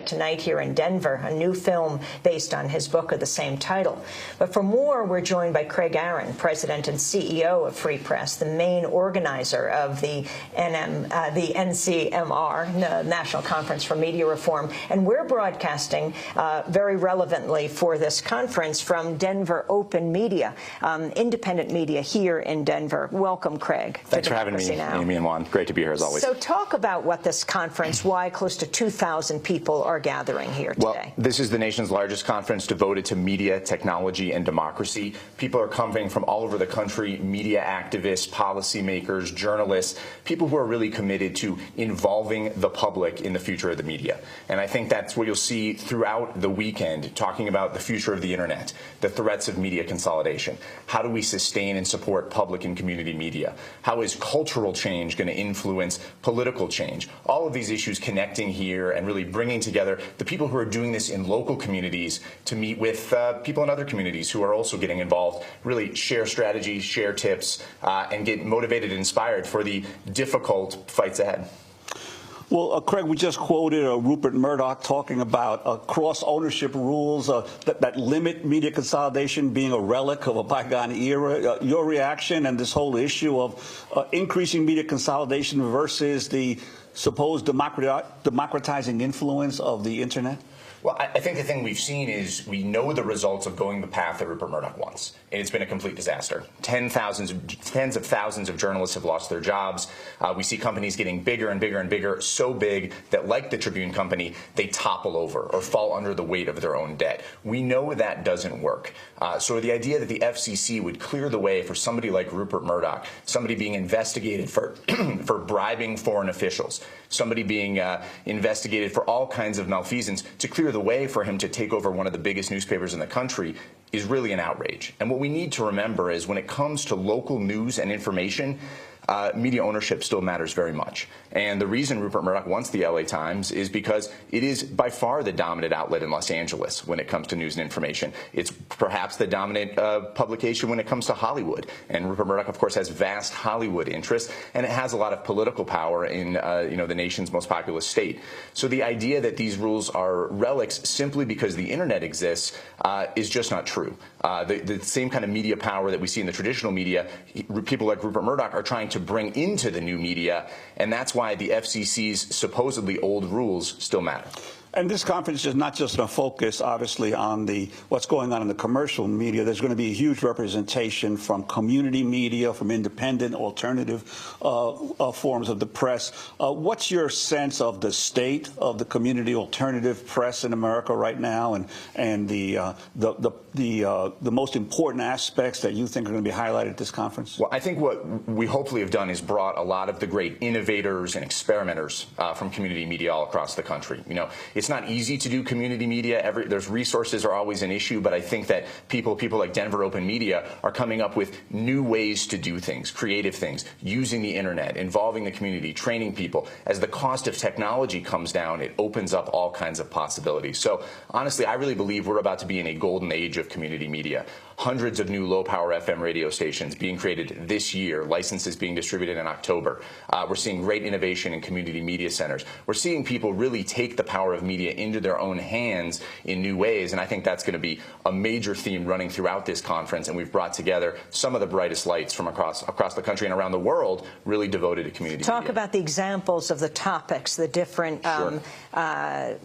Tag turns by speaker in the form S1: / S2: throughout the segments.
S1: tonight here in Denver, a new film based on his book of the same title. But for more, we're joined by Craig Aaron, President and CEO of Free Press, the main organizer of the NCMR, the National Conference for Media Reform. And we're broadcasting very relevantly for this conference from Denver Open Media, independent media here in Denver. Welcome, Craig.
S2: Thanks for having me, Amy and Juan. Great to be here as always.
S1: So talk about what this conference, why close to 2,000 people are gathering here today.
S2: Well, this is the nation's largest conference devoted to media, technology, and democracy. People are coming from all over the country, media activists, policymakers, journalists, people who are really committed to involving the public in the future of the media. And I think that's what you'll see throughout the weekend, talking about the future of the internet, the threats of media consolidation. How do we sustain and support public and community media? How is cultural change going to influence political change? All of these issues connecting here and really bringing together the people who are doing this in local communities to meet with people in other communities who are also getting involved, really share strategies, share tips, and get motivated and inspired for the difficult fights ahead.
S3: Well, Craig, we just quoted Rupert Murdoch talking about cross-ownership rules that limit media consolidation being a relic of a bygone era. Your reaction and this whole issue of increasing media consolidation versus the supposed democratizing influence of the Internet?
S2: Well, I think the thing we've seen is we know the results of going the path that Rupert Murdoch wants, and it's been a complete disaster. Tens of thousands of journalists have lost their jobs. We see companies getting bigger and bigger and bigger, so big that, like the Tribune Company, they topple over or fall under the weight of their own debt. We know that doesn't work. So the idea that the FCC would clear the way for somebody like Rupert Murdoch, somebody being investigated for for bribing foreign officials, somebody being investigated for all kinds of malfeasance, to clear the way for him to take over one of the biggest newspapers in the country is really an outrage. And what we need to remember is when it comes to local news and information, media ownership still matters very much. And the reason Rupert Murdoch wants the LA Times is because it is by far the dominant outlet in Los Angeles when it comes to news and information. It's perhaps the dominant publication when it comes to Hollywood. And Rupert Murdoch, of course, has vast Hollywood interests, and it has a lot of political power in the nation's most populous state. So the idea that these rules are relics simply because the internet exists is just not true. The same kind of media power that we see in the traditional media, people like Rupert Murdoch are trying to bring into the new media, and that's why the FCC's supposedly old rules still matter.
S3: And this conference is not just going to focus, obviously, on what's going on in the commercial media. There's going to be a huge representation from community media, from independent, alternative forms of the press. What's your sense of the state of the community alternative press in America right now, and the most important aspects that you think are going to be highlighted at this conference?
S2: Well, I think what we hopefully have done is brought a lot of the great innovators and experimenters from community media all across the country. It's not easy to do community media. There's resources are always an issue, but I think that people like Denver Open Media are coming up with new ways to do things, creative things, using the internet, involving the community, training people. As the cost of technology comes down, it opens up all kinds of possibilities. So honestly, I really believe we're about to be in a golden age of community media. Hundreds of new low-power FM radio stations being created this year, licenses being distributed in October. We're seeing great innovation in community media centers. We're seeing people really take the power of media into their own hands in new ways, and I think that's going to be a major theme running throughout this conference, and we've brought together some of the brightest lights from across the country and around the world really devoted to community media.
S1: Talk about the examples of the topics, the different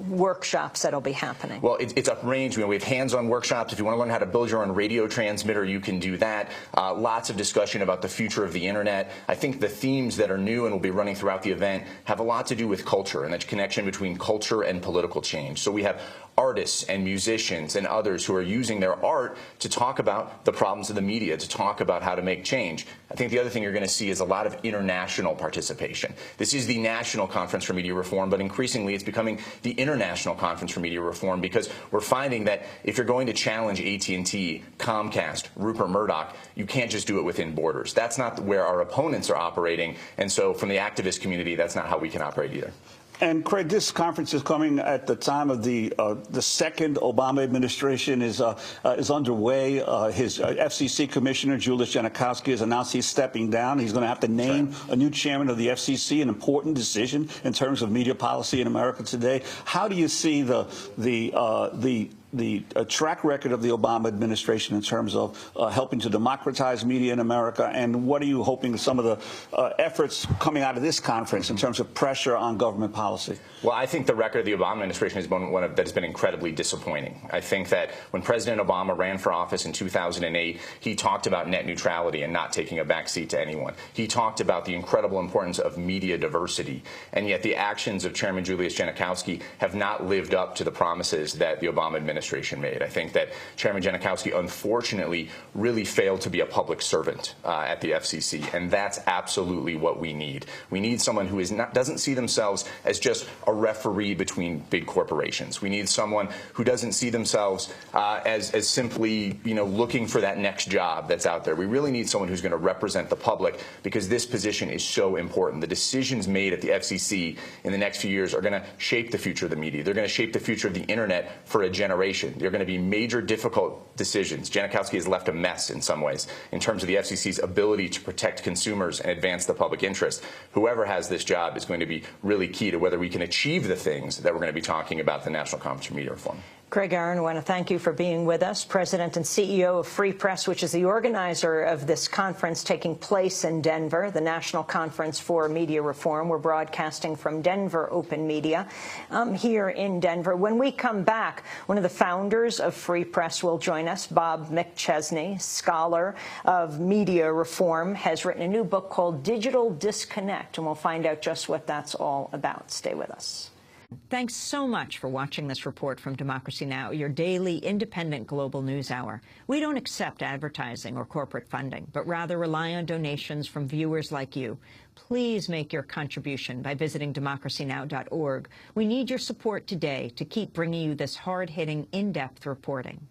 S1: workshops that'll be happening.
S2: Well, it's a range. We have hands-on workshops. If you want to learn how to build your own radio transmitter, you can do that. Lots of discussion about the future of the internet. I think the themes that are new and will be running throughout the event have a lot to do with culture and the connection between culture and political change. So we have artists and musicians and others who are using their art to talk about the problems of the media, to talk about how to make change. I think the other thing you're going to see is a lot of international participation. This is the National Conference for Media Reform, but increasingly it's becoming the International Conference for Media Reform, because we're finding that if you're going to challenge AT&T, Comcast, Rupert Murdoch, you can't just do it within borders. That's not where our opponents are operating, and so from the activist community, that's not how we can operate either.
S3: And Craig, this conference is coming at the time of the second Obama administration is underway. His FCC commissioner, Julius Genachowski, has announced he's stepping down. He's going to have to name a new chairman of the FCC, an important decision in terms of media policy in America today. How do you see the track record of the Obama administration in terms of helping to democratize media in America, and what are you hoping some of the efforts coming out of this conference in terms of pressure on government policy?
S2: Well, I think the record of the Obama administration has been one that has been incredibly disappointing. I think that when President Obama ran for office in 2008, he talked about net neutrality and not taking a backseat to anyone. He talked about the incredible importance of media diversity, and yet the actions of Chairman Julius Genachowski have not lived up to the promises that the Obama administration made. I think that Chairman Genachowski, unfortunately, really failed to be a public servant at the FCC, and that's absolutely what we need. We need someone who doesn't see themselves as just a referee between big corporations. We need someone who doesn't see themselves as simply, looking for that next job that's out there. We really need someone who's going to represent the public, because this position is so important. The decisions made at the FCC in the next few years are going to shape the future of the media. They're going to shape the future of the internet for a generation. They're going to be major, difficult decisions. Genachowski has left a mess in some ways in terms of the FCC's ability to protect consumers and advance the public interest. Whoever has this job is going to be really key to whether we can achieve the things that we're going to be talking about the National Conference for Media Reform.
S1: Craig Aaron, I want to thank you for being with us, President and CEO of Free Press, which is the organizer of this conference taking place in Denver, the National Conference for Media Reform. We're broadcasting from Denver Open Media here in Denver. When we come back, one of the founders of Free Press will join us. Bob McChesney, scholar of media reform, has written a new book called Digital Disconnect, and we'll find out just what that's all about. Stay with us. Thanks so much for watching this report from Democracy Now!, your daily independent global news hour. We don't accept advertising or corporate funding, but rather rely on donations from viewers like you. Please make your contribution by visiting democracynow.org. We need your support today to keep bringing you this hard-hitting, in-depth reporting.